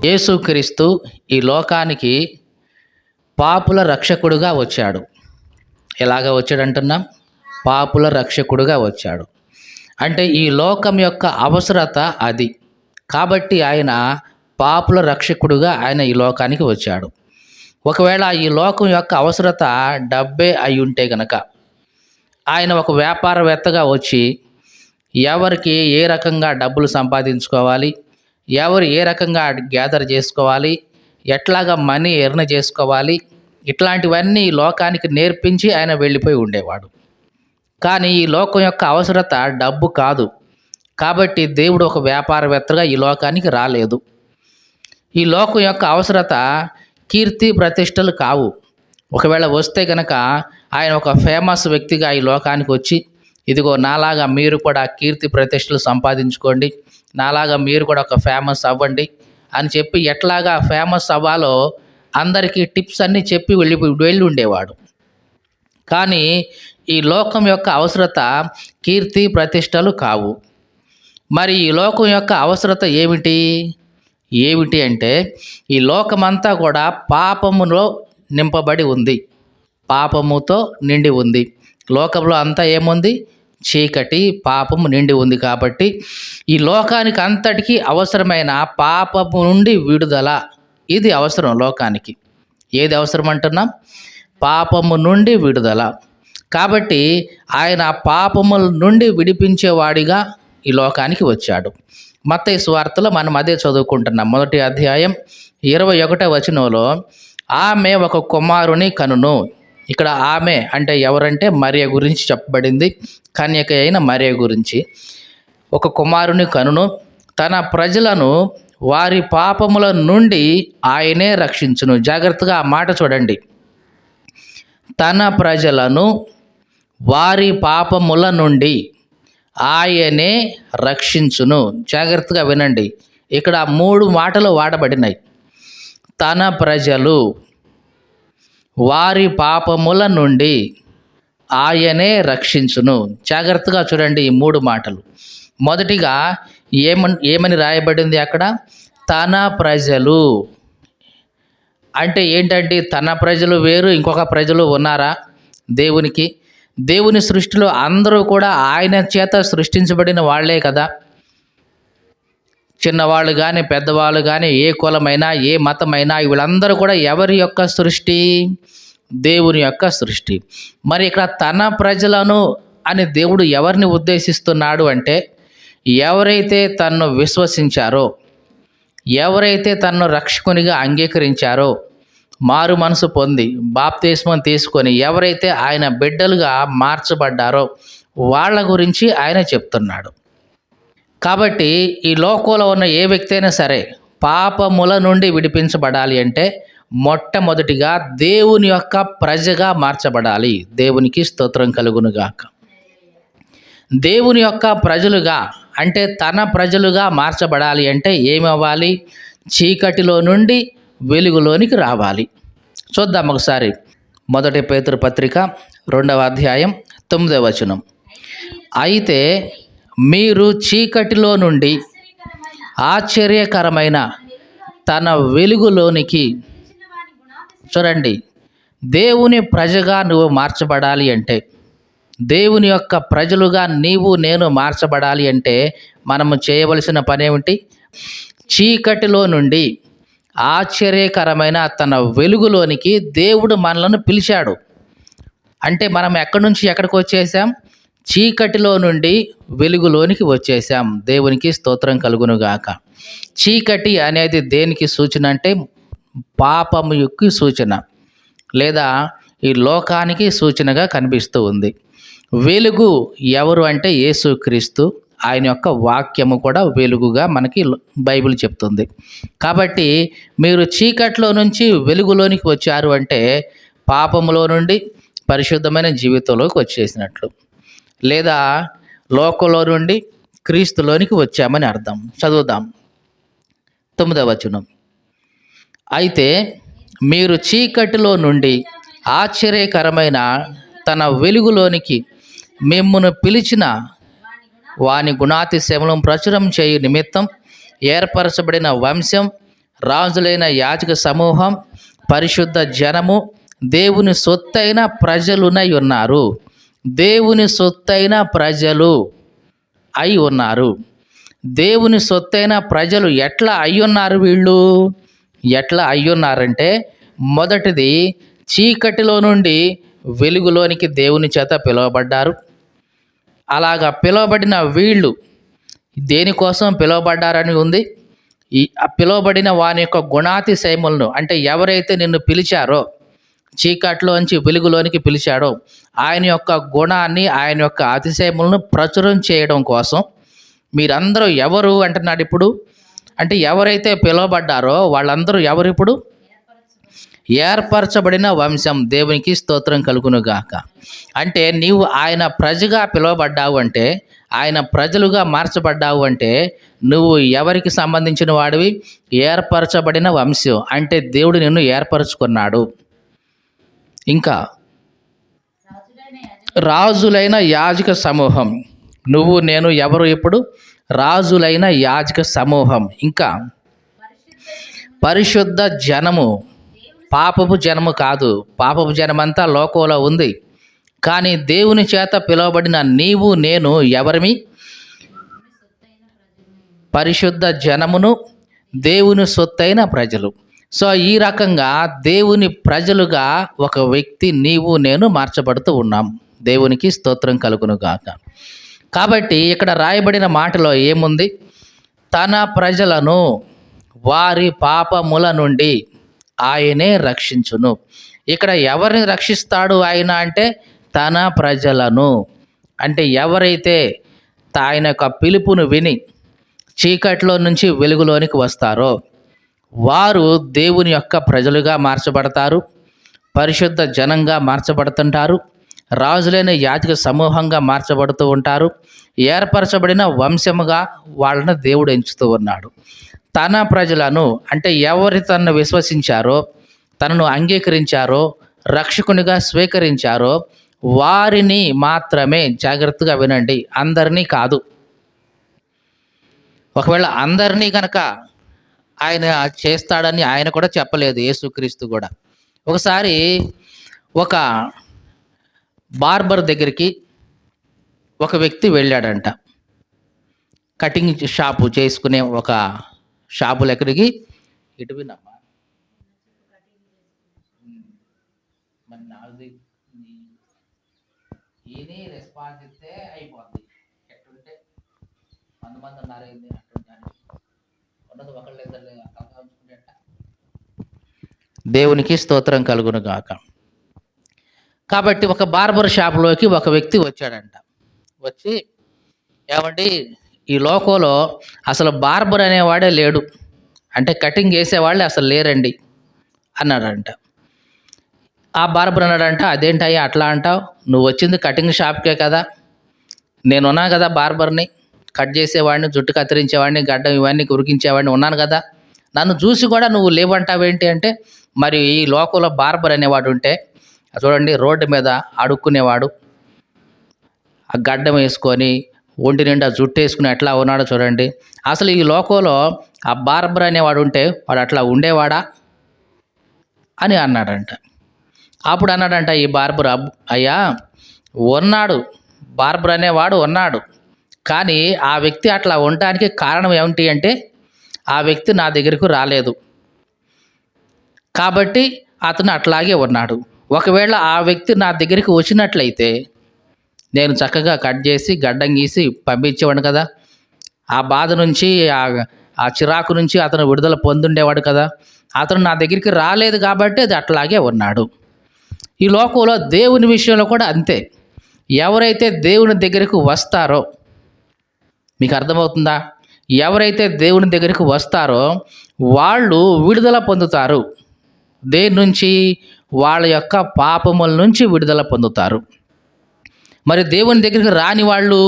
యేసుక్రీస్తు ఈ లోకానికి పాపుల రక్షకుడుగా వచ్చాడు. ఎలాగ వచ్చాడంటున్నాం? పాపుల రక్షకుడుగా వచ్చాడు. అంటే ఈ లోకం యొక్క అవసరత అది. కాబట్టి ఆయన పాపుల రక్షకుడుగా ఆయన ఈ లోకానికి వచ్చాడు. ఒకవేళ ఈ లోకం యొక్క అవసరత డబ్బే అయి ఉంటే గనక ఆయన ఒక వ్యాపారవేత్తగా వచ్చి ఎవరికి ఏ రకంగా డబ్బులు సంపాదించుకోవాలి, ఎవరు ఏ రకంగా గ్యాదర్ చేసుకోవాలి, ఎట్లాగా మనీ ఎర్న్ చేసుకోవాలి, ఇట్లాంటివన్నీ ఈ లోకానికి నేర్పించి ఆయన వెళ్ళిపోయి ఉండేవాడు. కానీ ఈ లోకం యొక్క అవసరత డబ్బు కాదు. కాబట్టి దేవుడు ఒక వ్యాపారవేత్తగా ఈ లోకానికి రాలేదు. ఈ లోకం యొక్క అవసరత కీర్తి ప్రతిష్టలు కావు. ఒకవేళ వస్తే కనుక ఆయన ఒక ఫేమస్ వ్యక్తిగా ఈ లోకానికి వచ్చి, ఇదిగో నాలాగా మీరు కూడా కీర్తి ప్రతిష్టలు సంపాదించుకోండి, నాలాగా మీరు కూడా ఒక ఫేమస్ అవ్వండి అని చెప్పి ఎట్లాగా ఫేమస్ అవ్వాలో అందరికీ టిప్స్ అన్నీ చెప్పి వెళ్ళి ఉండేవాడు. కానీ ఈ లోకం యొక్క అవసరత కీర్తి ప్రతిష్టలు కావు. మరి ఈ లోకం యొక్క అవసరత ఏమిటి అంటే ఈ లోకమంతా కూడా పాపములో నింపబడి ఉంది, పాపముతో నిండి ఉంది. లోకంలో అంతా ఏముంది? చీకటి, పాపము నిండి ఉంది. కాబట్టి ఈ లోకానికి అంతటికీ అవసరమైన పాపము నుండి విడుదల, ఇది అవసరం లోకానికి. ఏది అవసరం అంటున్నాం? పాపము నుండి విడుదల. కాబట్టి ఆయన పాపముల నుండి విడిపించేవాడిగా ఈ లోకానికి వచ్చాడు. మత్తయి సువార్తలో మనం అదే చదువుకుంటున్నాం. 1వ అధ్యాయం 21వ వచనంలో ఆమె ఒక కుమారుని కనును. ఇక్కడ ఆమె అంటే ఎవరంటే మరియ గురించి చెప్పబడింది. కన్యక అయిన మరియ గురించి. ఒక కుమారుని కనును, తన ప్రజలను వారి పాపముల నుండి ఆయనే రక్షించును. జాగ్రత్తగా ఆ మాట చూడండి. తన ప్రజలను వారి పాపముల నుండి ఆయనే రక్షించును. జాగ్రత్తగా వినండి. ఇక్కడ 3 మాటలు వాడబడినాయి. తన ప్రజలు వారి పాపముల నుండి ఆయనే రక్షించును. జాగ్రత్తగా చూడండి ఈ 3 మాటలు. మొదటిగా ఏమని రాయబడింది అక్కడ? తన ప్రజలు అంటే ఏంటంటే తన ప్రజలు వేరు, ఇంకొక ప్రజలు ఉన్నారా దేవునికి? దేవుని సృష్టిలో అందరూ కూడా ఆయన చేత సృష్టించబడిన వాళ్ళే కదా. చిన్నవాళ్ళు కానీ పెద్దవాళ్ళు కానీ ఏ కులమైనా ఏ మతమైనా వీళ్ళందరూ కూడా ఎవరి యొక్క సృష్టి? దేవుని యొక్క సృష్టి. మరి ఇక్కడ తన ప్రజలను అని దేవుడు ఎవరిని ఉద్దేశిస్తున్నాడు అంటే ఎవరైతే తన్ను విశ్వసించారో, ఎవరైతే తన్ను రక్షకునిగా అంగీకరించారో, మారు మనసు పొంది బాప్తిస్మం తీసుకొని ఎవరైతే ఆయన బిడ్డలుగా మార్చబడ్డారో వాళ్ళ గురించి ఆయన చెప్తున్నాడు. కాబట్టి ఈ లోకంలో ఉన్న ఏ వ్యక్తి అయినా సరే పాపముల నుండి విడిపించబడాలి అంటే మొట్టమొదటిగా దేవుని యొక్క ప్రజగా మార్చబడాలి. దేవునికి స్తోత్రం కలుగునుగాక. దేవుని యొక్క ప్రజలుగా అంటే తన ప్రజలుగా మార్చబడాలి అంటే ఏమవ్వాలి? చీకటిలో నుండి వెలుగులోనికి రావాలి. చూద్దాం ఒకసారి. 1 పేతురు పత్రిక 2వ అధ్యాయం 9వ వచనం. అయితే మీరు చీకటిలో నుండి ఆశ్చర్యకరమైన తన వెలుగులోనికి, చూడండి, దేవుని ప్రజగా నువ్వు మార్చబడాలి అంటే, దేవుని యొక్క ప్రజలుగా నేను మార్చబడాలి అంటే మనము చేయవలసిన పని ఏమిటి? చీకటిలో నుండి ఆశ్చర్యకరమైన తన వెలుగులోనికి దేవుడు మనలను పిలిచాడు. అంటే మనం ఎక్కడి నుంచి ఎక్కడికి వచ్చేసాం? చీకటిలో నుండి వెలుగులోనికి వచ్చేసాం. దేవునికి స్తోత్రం కలుగునుగాక. చీకటి అనేది దేనికి సూచన అంటే పాపము యొక్క సూచన, లేదా ఈ లోకానికి సూచనగా కనిపిస్తూ ఉంది. వెలుగు ఎవరు అంటే యేసుక్రీస్తు. ఆయన యొక్క వాక్యము కూడా వెలుగుగా మనకి బైబిల్ చెప్తుంది. కాబట్టి మీరు చీకట్లో నుంచి వెలుగులోనికి వచ్చారు అంటే పాపములో నుండి పరిశుద్ధమైన జీవితంలోకి వచ్చేసినట్లు, లేదా లోకంలో నుండి క్రీస్తులోనికి వచ్చామని అర్థం. చదువుదాం 9వ వచనం. అయితే మీరు చీకటిలో నుండి ఆశ్చర్యకరమైన తన వెలుగులోనికి మిమ్మును పిలిచిన వాని గుణాతిశయములను ప్రచురం చేయు నిమిత్తం ఏర్పరచబడిన వంశం, రాజులైన యాజక సమూహం, పరిశుద్ధ జనము, దేవుని సొత్తైన ప్రజలునై ఉన్నారు. దేవుని సొత్తైన ప్రజలు అయి ఉన్నారు. దేవుని సొత్తైన ప్రజలు ఎట్లా అయ్యున్నారు? వీళ్ళు ఎట్లా అయ్యున్నారంటే, మొదటిది చీకటిలో నుండి వెలుగులోనికి దేవుని చేత పిలువబడ్డారు. అలాగా పిలువబడిన వీళ్ళు దేనికోసం పిలువబడ్డారని ఉంది. ఆ పిలువబడిన వాని యొక్క గుణాతిశయములను, అంటే ఎవరైతే నిన్ను పిలిచారో, చీకట్లోంచి వెలుగులోనికి పిలిచాడో ఆయన యొక్క గుణాన్ని, ఆయన యొక్క అతిశయములను ప్రచురం చేయడం కోసం మీరందరూ ఎవరు అంటున్నాడు ఇప్పుడు. అంటే ఎవరైతే పిలువబడ్డారో వాళ్ళందరూ ఎవరు ఇప్పుడు? ఏర్పరచబడిన వంశం. దేవునికి స్తోత్రం కలుగునుగాక. అంటే నీవు ఆయన ప్రజగా పిలువబడ్డావు అంటే, ఆయన ప్రజలుగా మార్చబడ్డావు అంటే నువ్వు ఎవరికి సంబంధించిన వాడివి? ఏర్పరచబడిన వంశం. అంటే దేవుడు నిన్ను ఏర్పరచుకున్నాడు. ఇంకా రాజులైన యాజక సమూహం. నువ్వు నేను ఎవరు ఇప్పుడు? రాజులైన యాజక సమూహం. ఇంకా పరిశుద్ధ జనము. పాపపు జనము కాదు. పాపపు జనమంతా లోకంలో ఉంది. కానీ దేవుని చేత పిలువబడిన నీవు నేను ఎవరిమి? పరిశుద్ధ జనమును, దేవుని సొత్తైన ప్రజలు. సో ఈ రకంగా దేవుని ప్రజలుగా ఒక వ్యక్తి నీవు నేను మార్చబడుతూ ఉన్నాం. దేవునికి స్తోత్రం కలుగునుగాక. కాబట్టి ఇక్కడ రాయబడిన మాటలో ఏముంది? తన ప్రజలను వారి పాపముల నుండి ఆయనే రక్షించును. ఇక్కడ ఎవరిని రక్షిస్తాడు ఆయన అంటే, తన ప్రజలను. అంటే ఎవరైతే ఆయన యొక్క పిలుపును విని చీకట్లో నుంచి వెలుగులోనికి వస్తారో వారు దేవుని యొక్క ప్రజలుగా మార్చబడతారు, పరిశుద్ధ జనంగా మార్చబడుతుంటారు, రాజులైన యాజక సమూహంగా మార్చబడుతూ ఉంటారు, ఏర్పరచబడిన వంశముగా వాళ్ళను దేవుడు ఎంచుతూ ఉన్నాడు. తన ప్రజలను అంటే ఎవరి తనను విశ్వసించారో, తనను అంగీకరించారో, రక్షకునిగా స్వీకరించారో వారిని మాత్రమే. జాగ్రత్తగా వినండి, అందరినీ కాదు. ఒకవేళ అందరినీ కనుక ఆయన చేస్తాడని ఆయన కూడా చెప్పలేదు, యేసుక్రీస్తు కూడా. ఒకసారి ఒక బార్బర్ దగ్గరికి ఒక వ్యక్తి వెళ్ళాడంట. కటింగ్ షాపు చేసుకునే ఒక షాపులు ఎక్కడికి ఇటు వినమ్మా మరి నాది ఈయనే రెస్పాన్స్ ఇస్తే అయిపోద్ది. ఎట్టుంటే 100 మంది ఉన్నారు ఉన్నది ఒకళ్ళు ఇద్దరు దేవునికి స్తోత్రం కలుగును గాక. కాబట్టి ఒక బార్బర్ షాప్లోకి ఒక వ్యక్తి వచ్చాడంట. వచ్చి, ఏమండి ఈ లోకంలో అసలు బార్బర్ అనేవాడే లేడు, అంటే కటింగ్ చేసేవాళ్ళే అసలు లేరండి అన్నాడంట. ఆ బార్బర్ అన్నాడంట, అదేంటయ్యా అట్లా అంటావు? నువ్వు వచ్చింది కటింగ్ షాప్కే కదా, నేనున్నా కదా బార్బర్ని, కట్ చేసేవాడిని, జుట్టు కత్తిరించేవాడిని, గడ్డం ఇవన్నీ కురికించేవాడిని ఉన్నాను కదా, నన్ను చూసి కూడా నువ్వు లేవంటావేంటి అంటే, మరి ఈ లోకంలో బార్బర్ అనేవాడు ఉంటే చూడండి, రోడ్డు మీద అడుక్కునేవాడు, ఆ గడ్డం వేసుకొని ఒంటి నిండా జుట్టు వేసుకుని ఎట్లా ఉన్నాడో చూడండి. అసలు ఈ లోకంలో ఆ బార్బర్ అనేవాడు ఉంటే వాడు అట్లా ఉండేవాడా అని అన్నాడంట. అప్పుడు అన్నాడంట ఈ బార్బర్, అయ్యా ఉన్నాడు, బార్బర్ అనేవాడు ఉన్నాడు, కానీ ఆ వ్యక్తి అట్లా ఉండటానికి కారణం ఏమిటి అంటే, ఆ వ్యక్తి నా దగ్గరకు రాలేదు కాబట్టి అతను అట్లాగే ఉన్నాడు. ఒకవేళ ఆ వ్యక్తి నా దగ్గరికి వచ్చినట్లయితే నేను చక్కగా కట్ చేసి గడ్డం గీసి పంపించేవాడు కదా, ఆ బాధ నుంచి ఆ చిరాకు నుంచి అతను విడుదల పొందుండేవాడు కదా. అతను నా దగ్గరికి రాలేదు కాబట్టి అది అట్లాగే ఉన్నాడు. ఈ లోకంలో దేవుని విషయంలో కూడా అంతే. ఎవరైతే దేవుని దగ్గరకు వస్తారో, మీకు అర్థమవుతుందా? ఎవరైతే దేవుని దగ్గరికి వస్తారో వాళ్ళు విడుదల పొందుతారు. దేని నుంచి? వాళ్ళ యొక్క పాపముల నుంచి విడుదల పొందుతారు. మరి దేవుని దగ్గరికి రాని వాళ్ళు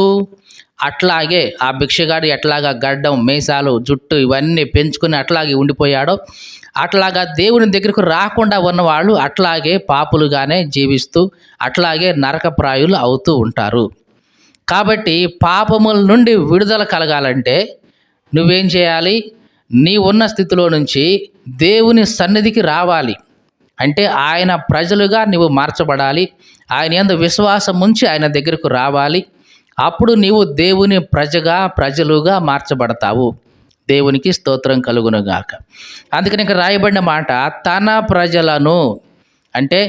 అట్లాగే, ఆ భిక్షగాడు ఎట్లాగా గడ్డం, మీసాలు, జుట్టు ఇవన్నీ పెంచుకుని అట్లాగే ఉండిపోయాడో అట్లాగా దేవుని దగ్గరకు రాకుండా ఉన్నవాళ్ళు అట్లాగే పాపులుగానే జీవిస్తూ అట్లాగే నరకప్రాయులు అవుతూ ఉంటారు. కాబట్టి పాపముల నుండి విడుదల కలగాలంటే నువ్వేం చేయాలి? నీ ఉన్న స్థితిలో నుంచి దేవుని సన్నిధికి రావాలి. అంటే ఆయన ప్రజలుగా నీవు మార్చబడాలి. ఆయన యందు విశ్వాసం ఉంచి ఆయన దగ్గరకు రావాలి. అప్పుడు నీవు దేవుని ప్రజలుగా మార్చబడతావు. దేవునికి స్తోత్రం కలుగునుగాక. అందుకని ఇక్కడ రాయబడిన మాట, తన ప్రజలను అంటే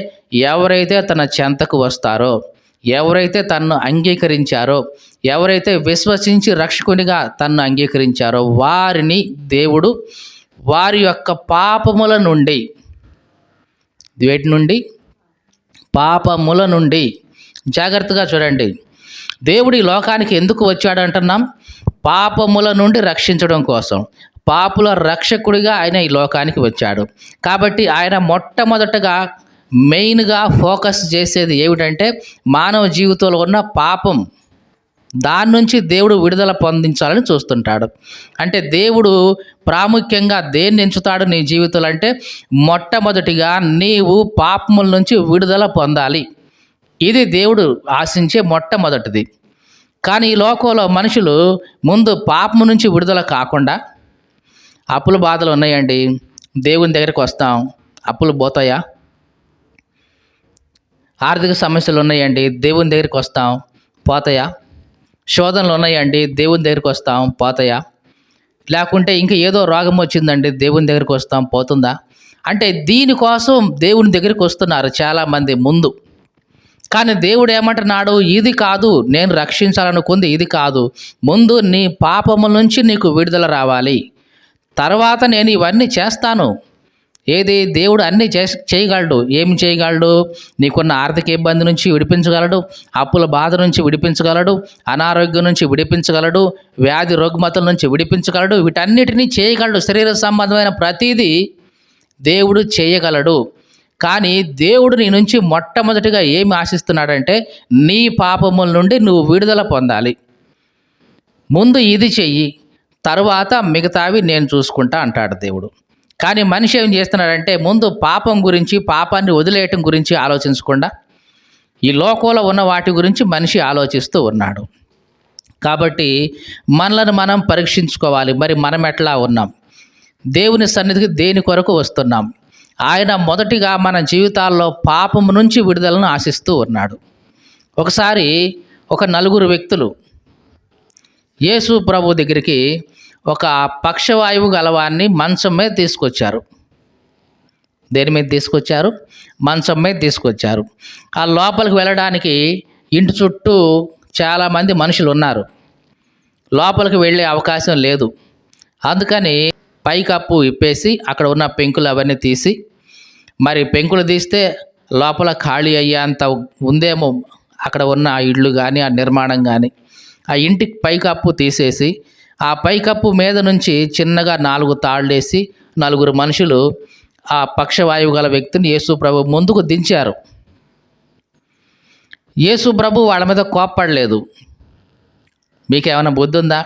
ఎవరైతే తన చెంతకు వస్తారో, ఎవరైతే తన్ను అంగీకరించారో, ఎవరైతే విశ్వసించి రక్షకునిగా తన్ను అంగీకరించారో వారిని దేవుడు వారి యొక్క పాపముల నుండి, వేటి నుండి? పాపముల నుండి. జాగ్రత్తగా చూడండి, దేవుడు ఈ లోకానికి ఎందుకు వచ్చాడు అంటున్నాం? పాపముల నుండి రక్షించడం కోసం. పాపుల రక్షకుడిగా ఆయన ఈ లోకానికి వచ్చాడు. కాబట్టి ఆయన మొట్టమొదటగా మెయిన్గా ఫోకస్ చేసేది ఏమిటంటే మానవ జీవితంలో ఉన్న పాపం, దాని నుంచి దేవుడు విడుదల పొందించాలని చూస్తుంటాడు. అంటే దేవుడు ప్రాముఖ్యంగా దేన్ని ఎంచుతాడు నీ జీవితంలో అంటే మొట్టమొదటిగా నీవు పాపముల నుంచి విడుదల పొందాలి. ఇది దేవుడు ఆశించే మొట్టమొదటిది. కానీ ఈ లోకంలో మనుషులు ముందు పాపము నుంచి విడుదల కాకుండా, అప్పుల బాధలు ఉన్నాయండి, దేవుని దగ్గరికి వస్తాం, అప్పులు పోతాయా? ఆర్థిక సమస్యలు ఉన్నాయండి, దేవుని దగ్గరికి వస్తాం, పోతాయా? శోధనలు ఉన్నాయండి, దేవుని దగ్గరికి వస్తాం, పోతాయా? లేకుంటే ఇంకా ఏదో రోగం వచ్చిందండి, దేవుని దగ్గరికి వస్తాం, పోతుందా? అంటే దీనికోసం దేవుని దగ్గరికి వస్తున్నారు చాలామంది ముందు. కానీ దేవుడు ఏమంటున్నాడు? ఇది కాదు, నేను రక్షించాలనుకుంది ఇది కాదు. ముందు నీ పాపముల నుంచి నీకు విడుదల రావాలి, తర్వాత నేను ఇవన్నీ చేస్తాను. ఏది? దేవుడు అన్నీ చేయగలడు. ఏమి చేయగలడు? నీకున్న ఆర్థిక ఇబ్బంది నుంచి విడిపించగలడు, అప్పుల బాధ నుంచి విడిపించగలడు, అనారోగ్యం నుంచి విడిపించగలడు, వ్యాధి రుగ్మతల నుంచి విడిపించగలడు. వీటన్నిటినీ చేయగలడు. శరీర సంబంధమైన ప్రతిదీ దేవుడు చేయగలడు. కానీ దేవుడు నీ నుంచి మొట్టమొదటిగా ఏమి ఆశిస్తున్నాడంటే నీ పాపముల నుండి నువ్వు విడుదల పొందాలి. ముందు ఇది చెయ్యి, తరువాత మిగతావి నేను చూసుకుంటా అంటాడు దేవుడు. కానీ మనిషి ఏం చేస్తున్నాడంటే ముందు పాపం గురించి, పాపాన్ని వదిలేయటం గురించి ఆలోచించకుండా ఈ లోకంలో ఉన్న వాటి గురించి మనిషి ఆలోచిస్తూ ఉన్నాడు. కాబట్టి మనలను మనం పరీక్షించుకోవాలి. మరి మనం ఎట్లా ఉన్నాం? దేవుని సన్నిధికి దేని కొరకు వస్తున్నాం? ఆయన మొదటిగా మన జీవితాల్లో పాపము నుంచి విడుదలను ఆశిస్తూ ఉన్నాడు. ఒకసారి ఒక నలుగురు వ్యక్తులు యేసు ప్రభు దగ్గరికి ఒక పక్షవాయువు గలవాన్ని మంచం మీద తీసుకొచ్చారు. దేని మీద తీసుకొచ్చారు? మంచం మీద తీసుకొచ్చారు. ఆ లోపలికి వెళ్ళడానికి ఇంటి చుట్టూ చాలామంది మనుషులు ఉన్నారు. లోపలికి వెళ్ళే అవకాశం లేదు. అందుకని పైకప్పు ఇప్పేసి అక్కడ ఉన్న పెంకులు అవన్నీ తీసి, మరి పెంకులు తీస్తే లోపల ఖాళీ అయ్యేంత ఉందేమో అక్కడ ఉన్న ఆ ఇళ్ళు కానీ ఆ నిర్మాణం కానీ, ఆ ఇంటికి పైకప్పు తీసేసి ఆ పైకప్పు మీద నుంచి చిన్నగా 4 తాళ్ళేసి నలుగురు మనుషులు ఆ పక్షవాయువు గల వ్యక్తిని యేసు ప్రభు ముందుకు దించారు. యేసు ప్రభు వాళ్ళ మీద కోప్పడలేదు. మీకేమైనా బుద్ధి ఉందా?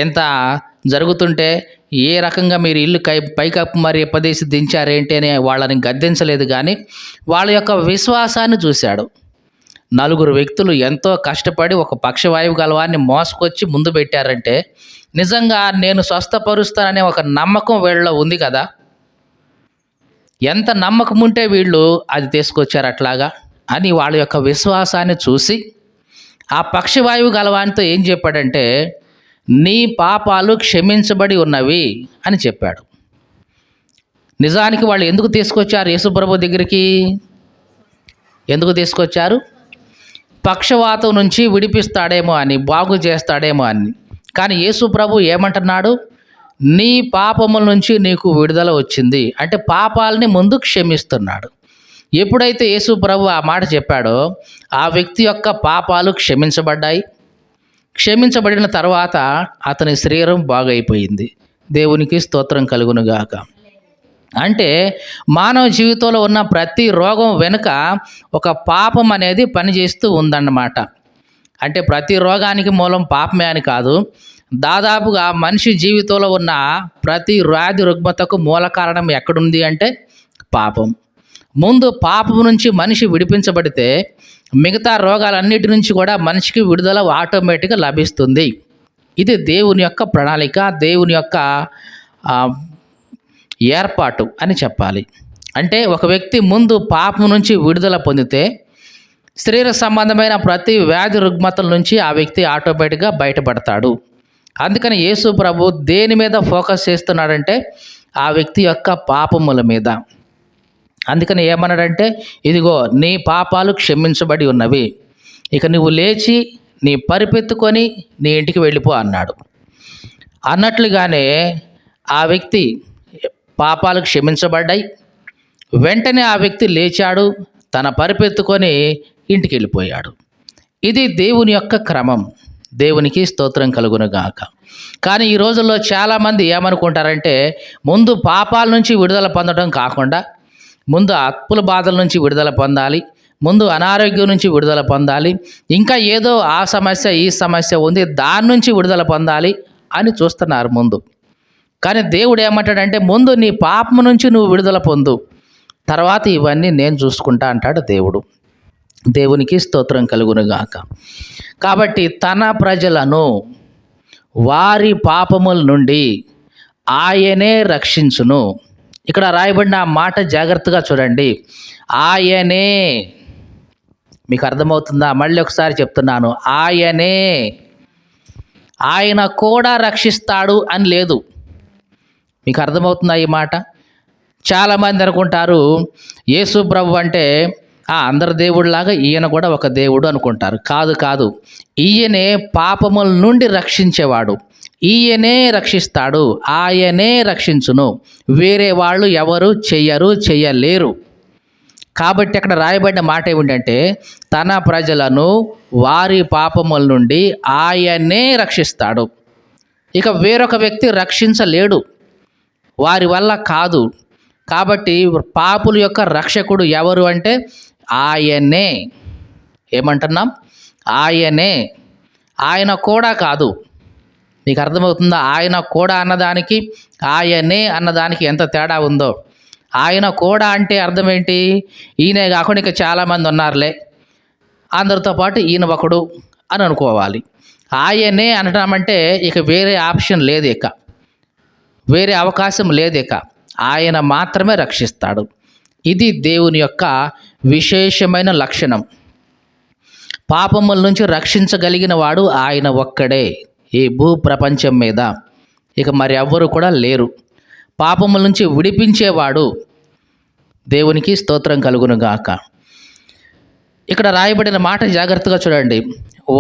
ఎంత జరుగుతుంటే ఏ రకంగా మీరు ఇల్లు పైకప్పు మరి ఎప్పదీసి దించారేంటి అని వాళ్ళని గద్దించలేదు. కానీ వాళ్ళ యొక్క విశ్వాసాన్ని చూశాడు. నలుగురు వ్యక్తులు ఎంతో కష్టపడి ఒక పక్షవాయువు గలవాన్ని మోసుకొచ్చి ముందు పెట్టారంటే నిజంగా నేను స్వస్థపరుస్తాననే ఒక నమ్మకం వీళ్ళలో ఉంది కదా. ఎంత నమ్మకం ఉంటే వీళ్ళు అది తీసుకొచ్చారు అట్లాగా అని వాళ్ళ యొక్క విశ్వాసాన్ని చూసి ఆ పక్షవాయువు గలవానితో ఏం చెప్పాడంటే నీ పాపాలు క్షమించబడి ఉన్నవి అని చెప్పాడు. నిజానికి వాళ్ళు ఎందుకు తీసుకొచ్చారు యేసుప్రభు దగ్గరికి? ఎందుకు తీసుకొచ్చారు? పక్షవాతం నుంచి విడిపిస్తాడేమో అని, బాగు చేస్తాడేమో అని. కానీ యేసుప్రభు ఏమంటున్నాడు? నీ పాపముల నుంచి నీకు విడుదల వచ్చింది అంటే పాపాలని ముందు క్షమిస్తున్నాడు. ఎప్పుడైతే యేసుప్రభు ఆ మాట చెప్పాడో ఆ వ్యక్తి యొక్క పాపాలు క్షమించబడ్డాయి. క్షమించబడిన తర్వాత అతని శరీరం బాగైపోయింది. దేవునికి స్తోత్రం కలుగునుగాక. అంటే మానవ జీవితంలో ఉన్న ప్రతి రోగం వెనుక ఒక పాపం అనేది పనిచేస్తూ ఉందన్నమాట. అంటే ప్రతి రోగానికి మూలం పాపమే అని కాదు, దాదాపుగా మనిషి జీవితంలో ఉన్న ప్రతి వ్యాధి రుగ్మతకు మూల కారణం ఎక్కడుంది అంటే పాపం. ముందు పాపం నుంచి మనిషి విడిపించబడితే మిగతా రోగాలన్నిటి నుంచి కూడా మనిషికి విడుదల ఆటోమేటిక్గా లభిస్తుంది. ఇది దేవుని యొక్క ప్రణాళిక, దేవుని యొక్క ఆ, ఏర్పాటు అని చెప్పాలి. అంటే ఒక వ్యక్తి ముందు పాపం నుంచి విడుదల పొందితే శరీర సంబంధమైన ప్రతి వ్యాధి రుగ్మతల నుంచి ఆ వ్యక్తి ఆటోమేటిక్గా బయటపడతాడు. అందుకని యేసు ప్రభు దేని మీద ఫోకస్ చేస్తున్నాడంటే ఆ వ్యక్తి యొక్క పాపముల మీద. అందుకని ఏమన్నాడంటే, ఇదిగో నీ పాపాలు క్షమించబడి ఉన్నవి, ఇక నువ్వు లేచి నీ పరిపెత్తుకొని నీ ఇంటికి వెళ్ళిపో అన్నాడు. అన్నట్లుగానే ఆ వ్యక్తి పాపాలు క్షమించబడ్డాయి. వెంటనే ఆ వ్యక్తి లేచాడు, తన పరిపెత్తుకొని ఇంటికి వెళ్ళిపోయాడు. ఇది దేవుని యొక్క క్రమం. దేవునికి స్తోత్రం కలుగునుగాక. కానీ ఈ రోజుల్లో చాలామంది ఏమనుకుంటారంటే, ముందు పాపాల నుంచి విడుదల పొందడం కాకుండా ముందు అప్పుల బాధల నుంచి విడుదల పొందాలి, ముందు అనారోగ్యం నుంచి విడుదల పొందాలి, ఇంకా ఏదో ఆ సమస్య ఈ సమస్య ఉంది దాని నుంచి విడుదల పొందాలి అని చూస్తున్నారు ముందు. కానీ దేవుడు ఏమంటాడంటే, ముందు నీ పాపం నుంచి నువ్వు విడుదల పొందు, తర్వాత ఇవన్నీ నేను చూసుకుంటా అంటాడు దేవుడు. దేవునికి స్తోత్రం కలుగునుగాక. కాబట్టి తన ప్రజలను వారి పాపముల నుండి ఆయనే రక్షించును. ఇక్కడ రాయబడిన ఆ మాట జాగ్రత్తగా చూడండి. ఆయనే. మీకు అర్థమవుతుందా? మళ్ళీ ఒకసారి చెప్తున్నాను, ఆయనే. ఆయన కూడా రక్షిస్తాడు అని లేదు. మీకు అర్థమవుతుందా ఈ మాట? చాలామంది అనుకుంటారు యేసు ప్రభు అంటే అందరు దేవుడిలాగా ఈయన కూడా ఒక దేవుడు అనుకుంటారు. కాదు కాదు, ఈయనే పాపముల నుండి రక్షించేవాడు, ఈయనే రక్షిస్తాడు, ఆయనే రక్షించును. వేరే వాళ్ళు ఎవరు చెయ్యలేరు. కాబట్టి అక్కడ రాయబడిన మాట ఏమిటంటే, తన ప్రజలను వారి పాపముల నుండి ఆయనే రక్షిస్తాడు. ఇక వేరొక వ్యక్తి రక్షించలేడు, వారి వల్ల కాదు. కాబట్టి పాపుల యొక్క రక్షకుడు ఎవరు అంటే ఆయనే. ఏమంటున్నాం? ఆయనే. ఆయన కూడా కాదు. మీకు అర్థమవుతుందా? ఆయన కూడా అన్నదానికి ఆయనే అన్నదానికి ఎంత తేడా ఉందో. ఆయన కూడా అంటే అర్థం ఏంటి? ఈయనే కాకుండా ఇక చాలామంది ఉన్నారులే, అందరితో పాటు ఈయన ఒకడు అని అనుకోవాలి. ఆయనే అనడం అంటే ఇక వేరే ఆప్షన్ లేదు, ఇక వేరే అవకాశం లేదు. ఇక ఆయన మాత్రమే రక్షిస్తాడు. ఇది దేవుని యొక్క విశేషమైన లక్షణం. పాపముల నుంచి రక్షించగలిగిన వాడు ఆయన ఒక్కడే ఈ భూ ప్రపంచం మీద. ఇక మరి ఎవ్వరు కూడా లేరు. పాపముల నుంచి విడిపించేవాడు. దేవునికి స్తోత్రం కలుగునుగాక. ఇక్కడ రాయబడిన మాట జాగ్రత్తగా చూడండి.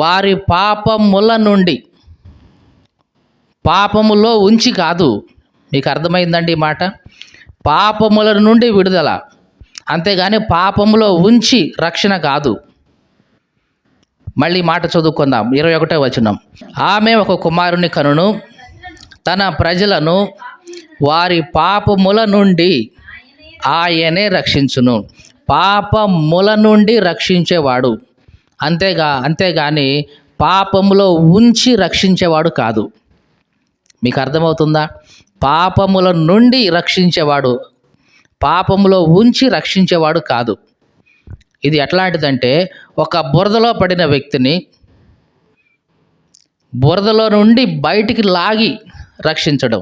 వారి పాపముల నుండి, పాపములో ఉంచి కాదు. మీకు అర్థమైందండి ఈ మాట? పాపముల నుండి విడుదల, అంతేగాని పాపములో ఉంచి రక్షణ కాదు. మళ్ళీ మాట చదువుకుందాం. 21వ వచనం. ఆమె ఒక కుమారుని కనును, తన ప్రజలను వారి పాపముల నుండి ఆయనే రక్షించును. పాపముల నుండి రక్షించేవాడు, అంతేగాని పాపములో ఉంచి రక్షించేవాడు కాదు. మీకు అర్థమవుతుందా? పాపముల నుండి రక్షించేవాడు, పాపములో ఉంచి రక్షించేవాడు కాదు. ఇది ఎట్లాంటిదంటే, ఒక బురదలో పడిన వ్యక్తిని బురదలో నుండి బయటికి లాగి రక్షించడం,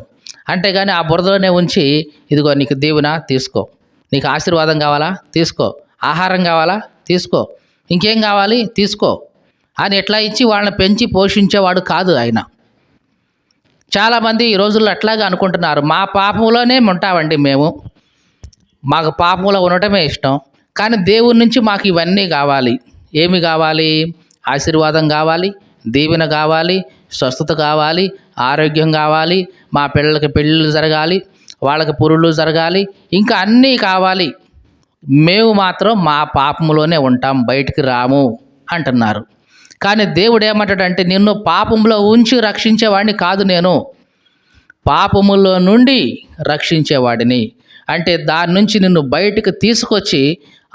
అంతేగాని ఆ బురదలోనే ఉంచి ఇదిగో నీకు దీవెన తీసుకో, నీకు ఆశీర్వాదం కావాలా తీసుకో, ఆహారం కావాలా తీసుకో, ఇంకేం కావాలి తీసుకో అని ఎట్లా ఇచ్చి వాళ్ళని పెంచి పోషించేవాడు కాదు ఆయన. చాలామంది ఈ రోజుల్లో అట్లాగే అనుకుంటున్నారు, మా పాపంలోనే ఉంటామండి మేము, మాకు పాపంలో ఉండటమే ఇష్టం, కానీ దేవుని నుంచి మాకు ఇవన్నీ కావాలి. ఏమి కావాలి? ఆశీర్వాదం కావాలి, దీవెన కావాలి, స్వస్థత కావాలి, ఆరోగ్యం కావాలి, మా పిల్లలకి పెళ్ళిళ్ళు జరగాలి, వాళ్ళకి పురుళ్ళు జరగాలి, ఇంకా అన్నీ కావాలి. మేము మాత్రం మా పాపంలోనే ఉంటాం, బయటికి రాము అంటున్నారు. కానీ దేవుడు ఏమంటాడంటే, నిన్ను పాపంలో ఉంచి రక్షించేవాడిని కాదు, నేను పాపములో నుండి రక్షించేవాడిని. అంటే దాని నుంచి నిన్ను బయటికి తీసుకొచ్చి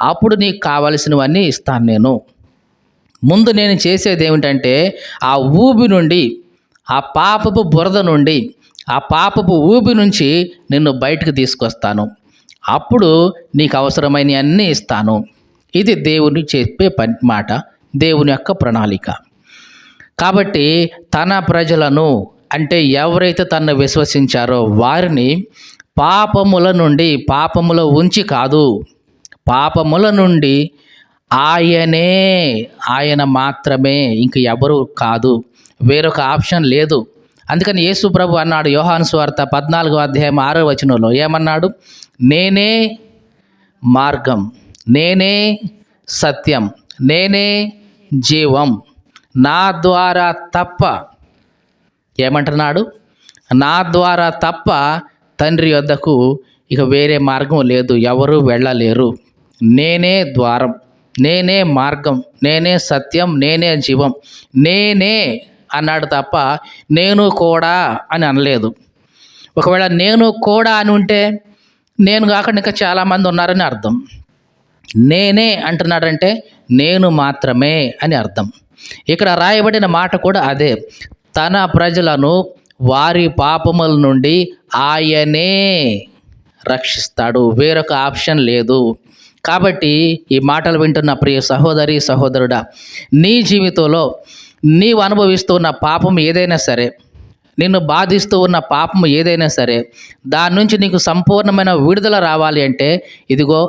అప్పుడు నీకు కావలసినవన్నీ ఇస్తాను నేను. ముందు నేను చేసేది ఏమిటంటే, ఆ ఊబి నుండి, ఆ పాపపు బురద నుండి, ఆ పాపపు ఊబి నుంచి నిన్ను బయటికి తీసుకొస్తాను. అప్పుడు నీకు అవసరమైన అన్నీ ఇస్తాను. ఇది దేవుని చెప్పే మాట, దేవుని యొక్క ప్రణాళిక. కాబట్టి తన ప్రజలను అంటే ఎవరైతే తనను విశ్వసించారో వారిని పాపముల ఉంచి కాదు, పాపముల నుండి ఆయన మాత్రమే, ఇంక ఎవరు కాదు, వేరొక ఆప్షన్ లేదు. అందుకని యేసు ప్రభు అన్నాడు యోహాను సువార్త 14 ఏమన్నాడు? నేనే మార్గం, నేనే సత్యం, నేనే జీవం, నా ద్వారా తప్ప ఏమంటున్నాడు? నా ద్వారా తప్ప తండ్రి యొద్దకు ఇక వేరే మార్గం లేదు, ఎవరు వెళ్ళలేరు. నేనే ద్వారం, నేనే మార్గం, నేనే సత్యం, నేనే జీవం. నేనే అన్నాడు తప్ప నేను కూడా అని అనలేదు. ఒకవేళ నేను కూడా అని ఉంటే నేను కాకుండా ఇంకా చాలామంది ఉన్నారని అర్థం. నేనే అంటున్నాడంటే నేను మాత్రమే అని అర్థం. ఇక్కడ రాయబడిన మాట కూడా అదే. తన ప్రజలను వారి పాపముల నుండి ఆయనే రక్షిస్తాడు, వేరొక ఆప్షన్ లేదు. కాబట్టి ఈ మాటలు వింటున్న ప్రియ సహోదరి సహోదరుడా, నీ జీవితంలో నీవు అనుభవిస్తున్న పాపం ఏదైనా సరే, నిన్ను బాధిస్తూ ఉన్న పాపం ఏదైనా సరే, దాని నుంచి నీకు సంపూర్ణమైన విడుదల రావాలి అంటే ఇదిగో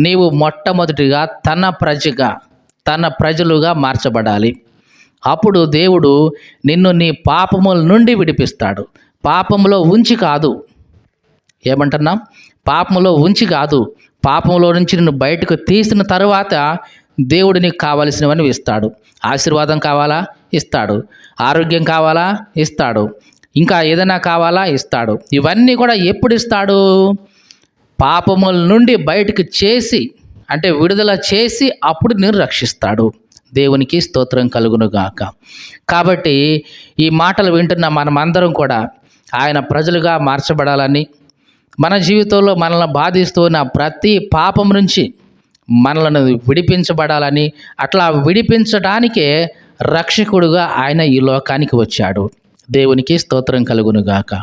నీవు మొట్టమొదటిగా తన ప్రజలుగా మార్చబడాలి. అప్పుడు దేవుడు నిన్ను నీ పాపముల నుండి విడిపిస్తాడు. పాపములో ఉంచి కాదు, ఏమంటున్నాం? పాపములో ఉంచి కాదు, పాపంలో నుంచి నిన్ను బయటకు తీసిన తరువాత దేవుడు నీకు కావలసినవన్నీ ఇస్తాడు. ఆశీర్వాదం కావాలా? ఇస్తాడు. ఆరోగ్యం కావాలా? ఇస్తాడు. ఇంకా ఏదైనా కావాలా? ఇస్తాడు. ఇవన్నీ కూడా ఎప్పుడు ఇస్తాడు? పాపముల నుండి బయటకు చేసి, అంటే విడుదల చేసి అప్పుడు నేను రక్షిస్తాడు. దేవునికి స్తోత్రం కలుగునుగాక. కాబట్టి ఈ మాటలు వింటున్న మనమందరం కూడా ఆయన ప్రజలుగా మార్చబడాలని, మన జీవితంలో మనల్ని బాధిస్తున్న ప్రతి పాపం నుంచి మనలను విడిపించబడాలని, అట్లా విడిపించడానికే రక్షకుడుగా ఆయన ఈ లోకానికి వచ్చాడు. దేవునికి స్తోత్రం కలుగునుగాక.